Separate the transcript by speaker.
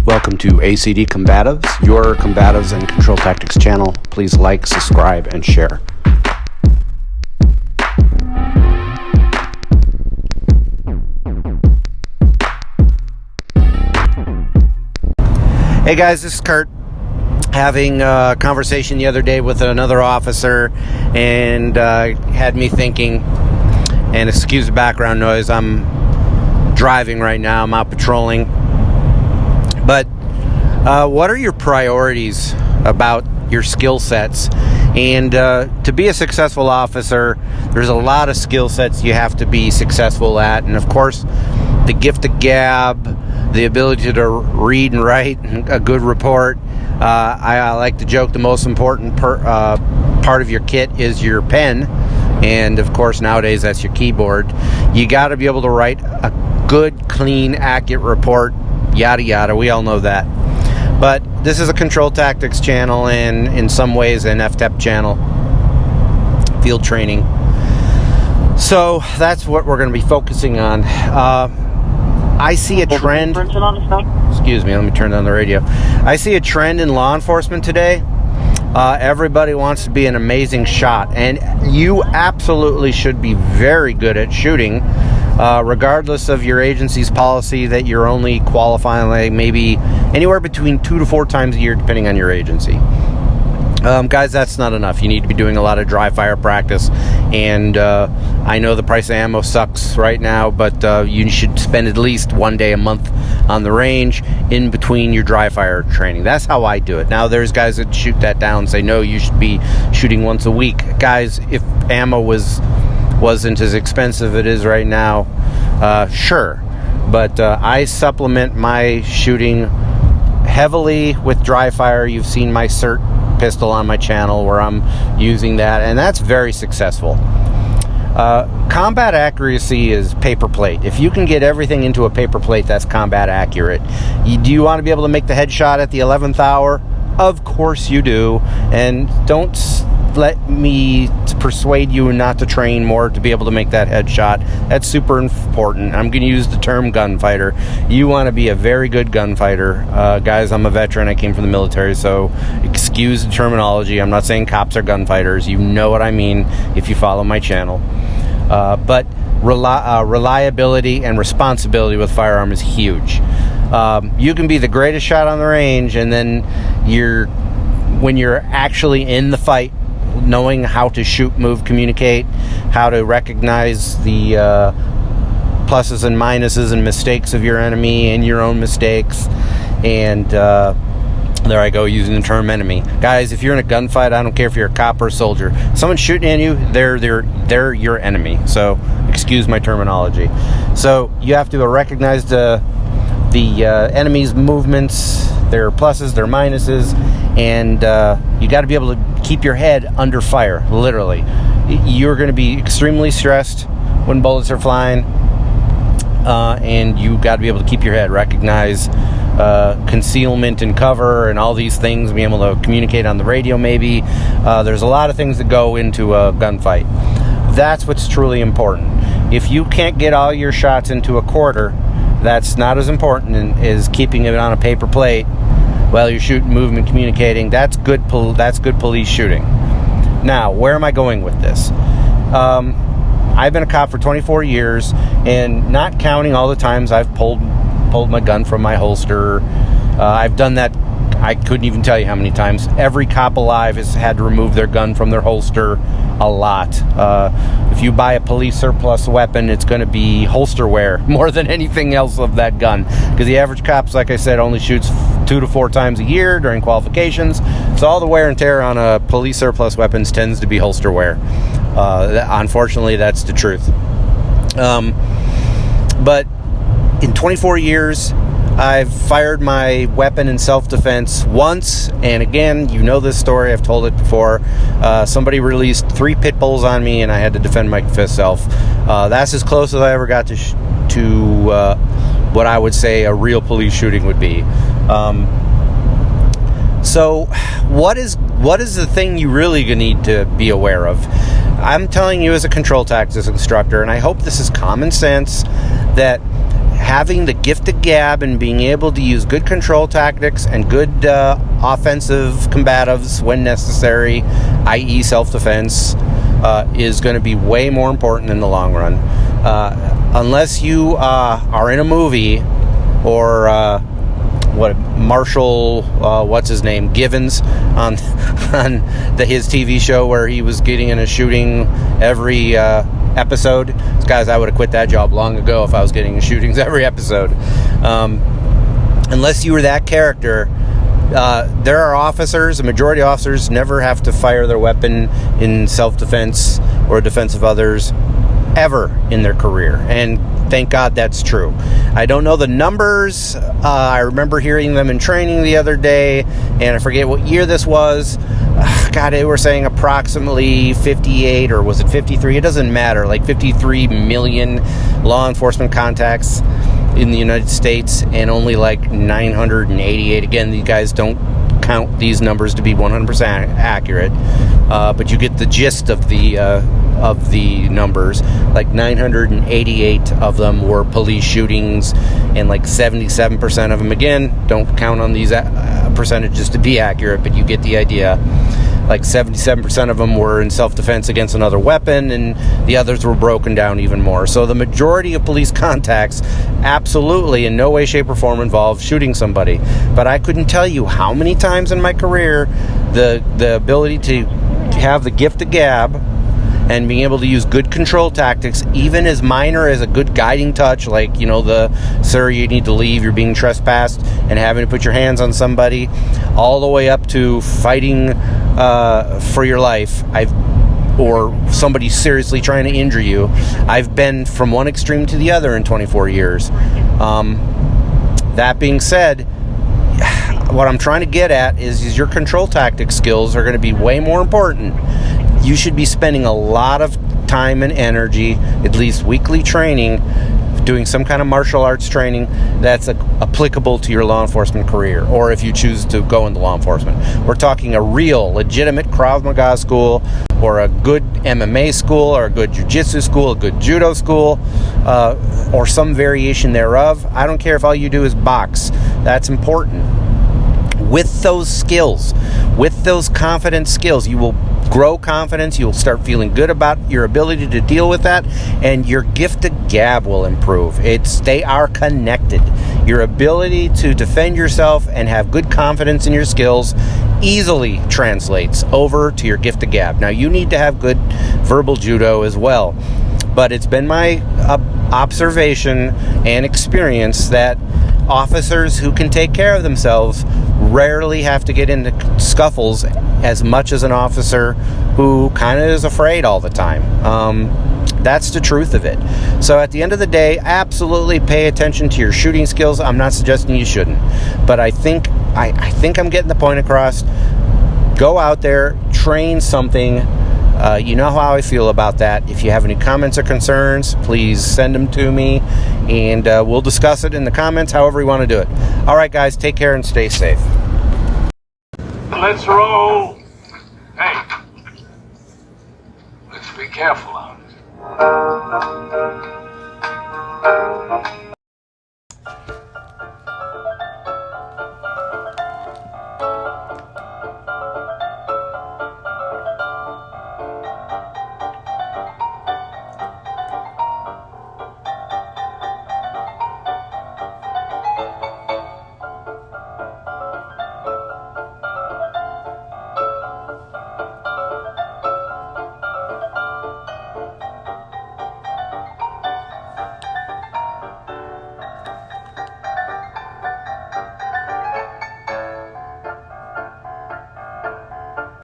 Speaker 1: Welcome to ACD Combatives, your combatives and control tactics channel. Please like, subscribe, and share. Hey guys, this is Kurt. Having a conversation the other day with another officer, and had me thinking, and excuse the background noise, I'm driving right now, I'm out patrolling. But what are your priorities about your skill sets? And to be a successful officer, there's a lot of skill sets you have to be successful at. And of course, the gift of gab, the ability to read and write a good report. I like to joke the most important part of your kit is your pen. And of course, nowadays, that's your keyboard. You got to be able to write a good, clean, accurate report, yada, yada. We all know that. But this is a control tactics channel and in some ways an FTEP channel, field training. So that's what we're going to be focusing on. I see a trend. Excuse me, let me turn down the radio. I see a trend in law enforcement today. Everybody wants to be an amazing shot, and you absolutely should be very good at shooting, regardless of your agency's policy that you're only qualifying like maybe anywhere between 2 to 4 times a year, depending on your agency. Guys, that's not enough. You need to be doing a lot of dry fire practice, and I know the price of ammo sucks right now, but you should spend at least 1 day a month on the range in between your dry fire training. That's how I do it. Now, there's guys that shoot that down and say, no, you should be shooting once a week. Guys, if ammo wasn't as expensive as it is right now, sure. But I supplement my shooting heavily with dry fire. You've seen my CERT pistol on my channel where I'm using that, and that's very successful. Combat accuracy is paper plate. If you can get everything into a paper plate, that's combat accurate. Do you want to be able to make the headshot at the 11th hour? Of course you do. And don't let me persuade you not to train more to be able to make that headshot. That's super important. I'm going to use the term gunfighter. You want to be a very good gunfighter. Guys, I'm a veteran. I came from the military, so excuse the terminology. I'm not saying cops are gunfighters. You know what I mean if you follow my channel. But reliability and responsibility with firearm is huge. You can be the greatest shot on the range, and then when you're actually in the fight, knowing how to shoot, move, communicate, how to recognize the pluses and minuses and mistakes of your enemy and your own mistakes. And there I go, using the term enemy. Guys, if you're in a gunfight, I don't care if you're a cop or a soldier. Someone's shooting at you, they're your enemy. So excuse my terminology. So you have to recognize the enemy's movements, their pluses, their minuses, and you got to be able to keep your head under fire, literally. You're going to be extremely stressed when bullets are flying, and you got to be able to keep your head, recognize concealment and cover and all these things, be able to communicate on the radio maybe. There's a lot of things that go into a gunfight. That's what's truly important. If you can't get all your shots into a quarter, that's not as important as keeping it on a paper plate while you're shooting, moving, communicating. That's good police shooting. Now, where am I going with this? I've been a cop for 24 years, and not counting all the times I've pulled my gun from my holster. I've done that, I couldn't even tell you how many times. Every cop alive has had to remove their gun from their holster a lot. If you buy a police surplus weapon, it's going to be holster wear more than anything else of that gun, because the average cop, like I said, only shoots 2 to 4 times a year during qualifications. So all the wear and tear on a police surplus weapons tends to be holster wear. Unfortunately, that's the truth. But in 24 years, I've fired my weapon in self-defense once, and again, you know this story, I've told it before. Somebody released 3 pit bulls on me, and I had to defend myself. That's as close as I ever got to what I would say a real police shooting would be. So, what is the thing you really need to be aware of? I'm telling you as a control tactics instructor, and I hope this is common sense, that having the gift of gab and being able to use good control tactics and good offensive combatives when necessary, i.e. self-defense, is going to be way more important in the long run. Unless you are in a movie or Marshall, what's his name, Givens, on his TV show where he was getting in a shooting every episode. Guys, I would have quit that job long ago if I was getting shootings every episode. Unless you were that character, there are officers, a majority of officers never have to fire their weapon in self-defense or defense of others ever in their career, and thank God that's true. I don't know the numbers. I remember hearing them in training the other day, and I forget what year this was. God, they were saying approximately 58, or was it 53? It doesn't matter. Like 53 million law enforcement contacts in the United States, and only like 988. Again, these guys don't count these numbers to be 100% accurate, but you get the gist of the numbers. Like 988 of them were police shootings, and like 77% of them, again, don't count on these percentages to be accurate, but you get the idea. Like 77% of them were in self-defense against another weapon, and the others were broken down even more. So the majority of police contacts absolutely in no way, shape, or form involve shooting somebody. But I couldn't tell you how many times in my career the ability to have the gift of gab and being able to use good control tactics, even as minor as a good guiding touch, like, sir, you need to leave, you're being trespassed, and having to put your hands on somebody, all the way up to fighting for your life, or somebody seriously trying to injure you. I've been from one extreme to the other in 24 years. That being said, what I'm trying to get at is your control tactic skills are going to be way more important. You should be spending a lot of time and energy, at least weekly training, doing some kind of martial arts training that's applicable to your law enforcement career, or if you choose to go into law enforcement. We're talking a real, legitimate Krav Maga school, or a good MMA school, or a good jiu-jitsu school, a good judo school, or some variation thereof. I don't care if all you do is box. That's important. With those skills, with those confidence skills, you will grow confidence, you'll start feeling good about your ability to deal with that, and your gift of gab will improve. They are connected. Your ability to defend yourself and have good confidence in your skills easily translates over to your gift of gab. Now, you need to have good verbal judo as well, but it's been my observation and experience that officers who can take care of themselves rarely have to get into scuffles as much as an officer who kind of is afraid all the time. That's the truth of it. So at the end of the day, absolutely pay attention to your shooting skills. I'm not suggesting you shouldn't, but I think I'm getting the point across. Go out there, train something. You know how I feel about that. If you have any comments or concerns, please send them to me, and we'll discuss it in the comments, however you want to do it. All right, guys, take care and stay safe.
Speaker 2: Let's roll. Hey, let's be careful out.